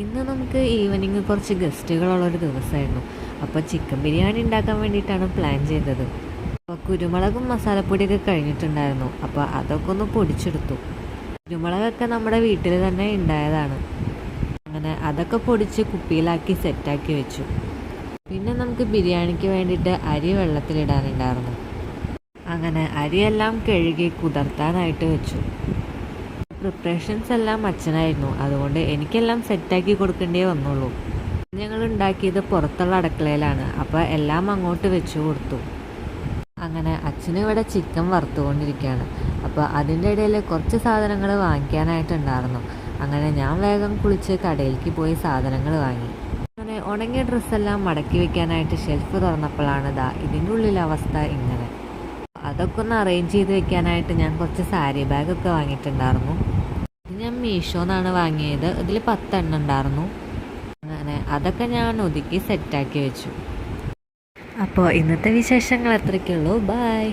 ഇന്ന് നമുക്ക് ഈവനിങ് കുറച്ച് ഗസ്റ്റുകളുള്ളൊരു ദിവസമായിരുന്നു. അപ്പോൾ ചിക്കൻ ബിരിയാണി ഉണ്ടാക്കാൻ വേണ്ടിയിട്ടാണ് പ്ലാൻ ചെയ്തത്. അപ്പോൾ കുരുമുളകും മസാലപ്പൊടിയൊക്കെ കഴിഞ്ഞിട്ടുണ്ടായിരുന്നു. അപ്പോൾ അതൊക്കെ ഒന്ന് പൊടിച്ചെടുത്തു. കുരുമുളകൊക്കെ നമ്മുടെ വീട്ടിൽ തന്നെ ഉണ്ടായതാണ്. അങ്ങനെ അതൊക്കെ പൊടിച്ച് കുപ്പിയിലാക്കി സെറ്റാക്കി വെച്ചു. പിന്നെ നമുക്ക് ബിരിയാണിക്ക് വേണ്ടിയിട്ട് അരി വെള്ളത്തിലിടാനുണ്ടായിരുന്നു. അങ്ങനെ അരിയെല്ലാം കഴുകി കുതിർത്താനായിട്ട് വെച്ചു. പ്രിപ്പറേഷൻസ് എല്ലാം അച്ഛനായിരുന്നു, അതുകൊണ്ട് എനിക്കെല്ലാം സെറ്റാക്കി കൊടുക്കേണ്ടേ വന്നുള്ളൂ. ഞങ്ങൾ ഉണ്ടാക്കിയത് പുറത്തുള്ള അടുക്കളയിലാണ്, അപ്പോൾ എല്ലാം അങ്ങോട്ട് വെച്ചു കൊടുത്തു. അങ്ങനെ അച്ഛനും ഇവിടെ ചിക്കൻ വറുത്തുകൊണ്ടിരിക്കുകയാണ്. അപ്പോൾ അതിൻ്റെ ഇടയിൽ കുറച്ച് സാധനങ്ങൾ വാങ്ങിക്കാനായിട്ടുണ്ടായിരുന്നു. അങ്ങനെ ഞാൻ വേഗം കുളിച്ച് കടയിലേക്ക് പോയി സാധനങ്ങൾ വാങ്ങി. അങ്ങനെ ഉണങ്ങിയ ഡ്രസ്സെല്ലാം മടക്കി വെക്കാനായിട്ട് ഷെൽഫ് തുറന്നപ്പോഴാണ് ഇതിൻ്റെ ഉള്ളിലെ അവസ്ഥ ഇങ്ങനെ. അതൊക്കെ ഒന്ന് അറേഞ്ച് ചെയ്ത് വെക്കാനായിട്ട് ഞാൻ കുറച്ച് സാരി ബാഗൊക്കെ വാങ്ങിയിട്ടുണ്ടായിരുന്നു. ഇത് ഞാൻ മീഷോന്നാണ് വാങ്ങിയത്. ഇതിൽ 10 എണ്ണം ഉണ്ടായിരുന്നു. അങ്ങനെ അതൊക്കെ ഞാൻ ഒതുക്കി സെറ്റാക്കി വെച്ചു. അപ്പോൾ ഇന്നത്തെ വിശേഷങ്ങൾ അത്രയ്ക്കുള്ളൂ. ബൈ.